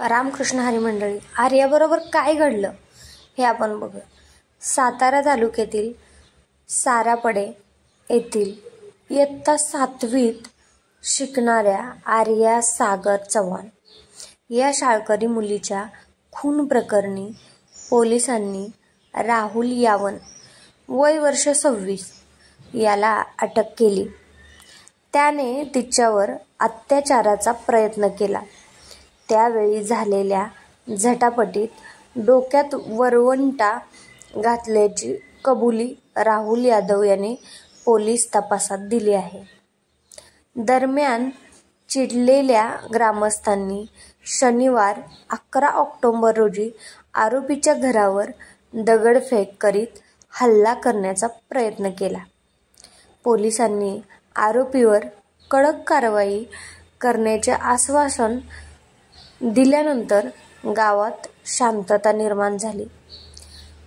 रामकृष्ण हरी मंडळी, आर्याबरोबर काय घडलं हे आपण बघू. सातारा तालुक्यातील सारापडे येथील इयत्ता 7वीत शिकणाऱ्या आर्या सागर चव्हाण या शाळकरी मुलीच्या खून प्रकरणी पोलिसांनी राहुल यावन वय वर्ष 26 याला अटक केली. त्याने तिच्यावर अत्याचाराचा प्रयत्न केला. त्यावेळी झालेल्या झटापटीत डोक्यात वरवंटा घातल्याची कबुली राहुल यादव याने पोलीस तपासात दिली आहे. दरम्यान चिडलेल्या ग्रामस्थांनी शनिवार 11 ऑक्टोबर रोजी आरोपीच्या घरावर दगडफेक करीत हल्ला करण्याचा प्रयत्न केला. पोलिसांनी आरोपीवर कडक कारवाई करण्याचे आश्वासन दिल्यानंतर गावात शांतता निर्माण झाली.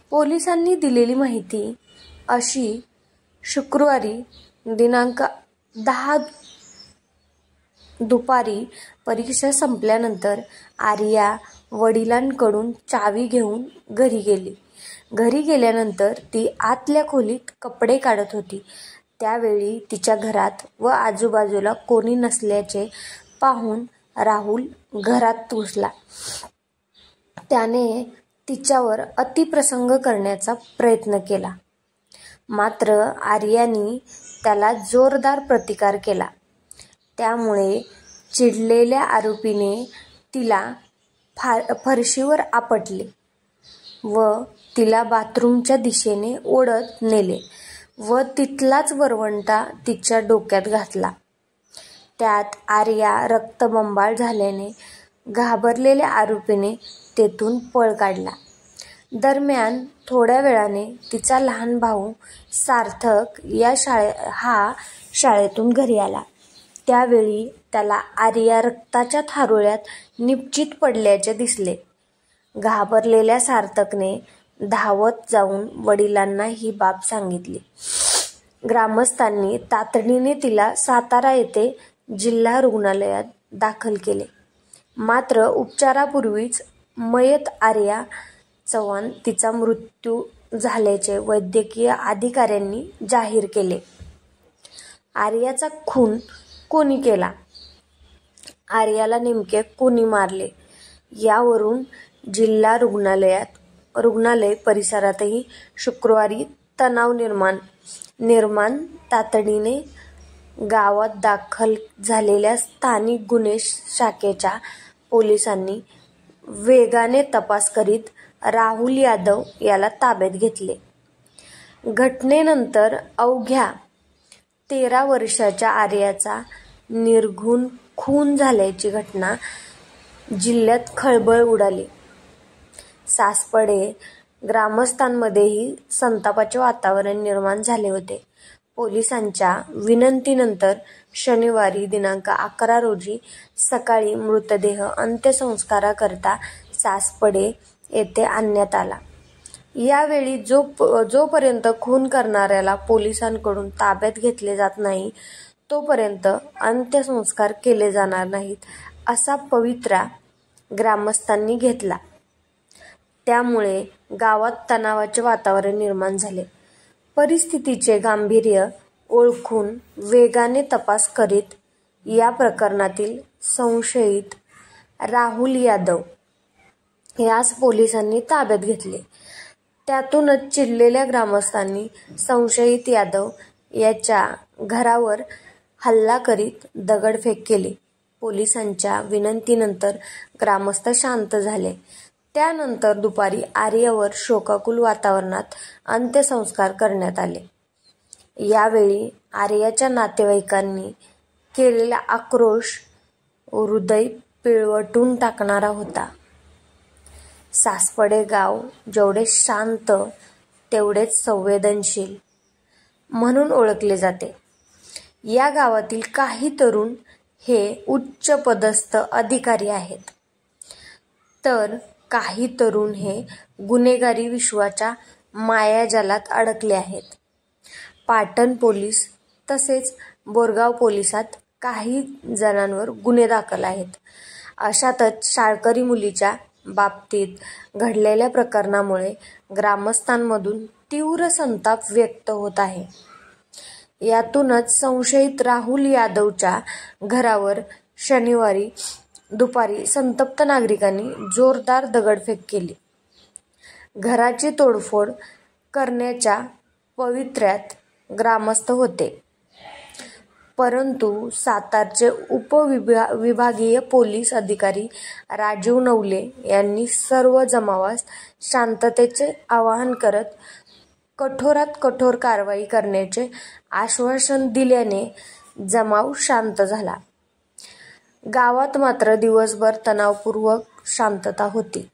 पोलिसांनी दिलेली माहिती अशी शुक्रवारी दिनांक 10 दुपारी परीक्षा संपल्यानंतर आर्या वडिलांकडून चावी घेऊन घरी गेली. घरी गेल्यानंतर ती आतल्या खोलीत कपडे काढत होती. त्यावेळी तिच्या घरात व आजूबाजूला कोणी नसल्याचे पाहून राहुल घरात घुसला. त्याने तिच्यावर अतिप्रसंग करण्याचा प्रयत्न केला. मात्र आर्याने त्याला जोरदार प्रतिकार केला. त्यामुळे चिडलेल्या आरोपीने तिला फरशीवर आपटले व तिला बाथरूमच्या दिशेने ओढत नेले व तिथलाच वरवंटा तिच्या डोक्यात घातला. त्यात आर्या रक्तबंबाळ झाल्याने घाबरलेल्या आरोपीने तेथून पळ काढला. दरम्यान थोड्या वेळाने तिचा लहान भाऊ सार्थक हा शाळेतून घरी आला. त्यावेळी त्याला आर्या रक्ताच्या थारोळ्यात निपचित पडल्याचे दिसले. घाबरलेल्या सार्थकने धावत जाऊन वडिलांना ही बाब सांगितली. ग्रामस्थांनी तातडीने तिला सातारा येथे जिल्हा रुग्णालयात दाखल केले. मात्र उपचारापूर्वीच मयत आर्या चव्हाण तिचा मृत्यू झाल्याचे वैद्यकीय अधिकाऱ्यांनी जाहीर केले. आर्याचा खून कोणी केला? आर्याला नेमके कोणी मारले? यावरून जिल्हा रुग्णालय परिसरातही शुक्रवारी तणाव निर्माण तातडीने गावात दाखल झालेल्या स्थानिक गुन्हे शाखेच्या पोलिसांनी वेगाने तपास करीत राहुल यादव याला ताब्यात घेतले. घटनेनंतर अवघ्या 13 वर्षाच्या आर्याचा निर्घृण खून झाल्याची घटना जिल्ह्यात खळबळ उडाली. सासपडे ग्रामस्थांमध्येही संतापाचे वातावरण निर्माण झाले होते. पोलिसांच्या विनंतीनंतर शनिवारी दिनांक 11 रोजी सकाळी मृतदेह अंत्यसंस्काराकरता सासपडे येथे आणण्यात आला. यावेळी जोपर्यंत खून करणाऱ्याला पोलिसांकडून ताब्यात घेतले जात नाही तोपर्यंत अंत्यसंस्कार केले जाणार नाहीत असा पवित्रा ग्रामस्थांनी घेतला. त्यामुळे गावात तणावाचे वातावरण निर्माण झाले. परिस्थितीचे गांभीर्य ओळखून वेगाने तपास करीत या प्रकरणातील संशयित राहुल यादव यास पोलिसांनी ताब्यात घेतले. त्यातूनच चिडलेल्या ग्रामस्थांनी संशयित यादव याच्या घरावर हल्ला करीत दगडफेक केली. पोलिसांच्या विनंतीनंतर ग्रामस्थ शांत झाले. त्यानंतर दुपारी आर्यावर शोकाकुल वातावरणात अंत्यसंस्कार करण्यात आले. यावेळी आर्याच्या नातेवाईकांनी केलेला आक्रोश हृदय पिळवटून टाकणारा होता. सासपडे गाव जेवढे शांत तेवढेच संवेदनशील म्हणून ओळखले जाते. या गावातील काही तरुण हे उच्चपदस्थ अधिकारी आहेत, तर काही तरुण हे गुन्हेगारी विश्वाच्या मायाजालात अडकले आहेत. पाटण पोलीस तसेच बोरगाव पोलिसात काही जणांवर गुन्हे दाखल आहेत. अशातच शाळकरी मुलीच्या बाबतीत घडलेल्या प्रकरणामुळे ग्रामस्थांमधून तीव्र संताप व्यक्त होत आहे. यातूनच संशयित राहुल यादवच्या घरावर शनिवारी दुपारी संतप्त नागरिकांनी जोरदार दगडफेक केली. घराची तोडफोड करण्याच्या पवित्र्यात ग्रामस्थ होते. परंतु सातारचे उपविभागीय पोलीस अधिकारी राजीव नवले यांनी सर्व जमावास शांततेचे आवाहन करत कठोरात कठोर कारवाई करण्याचे आश्वासन दिल्याने जमाव शांत झाला. गावात मात्र दिवसभर तणावपूर्ण शांतता होती.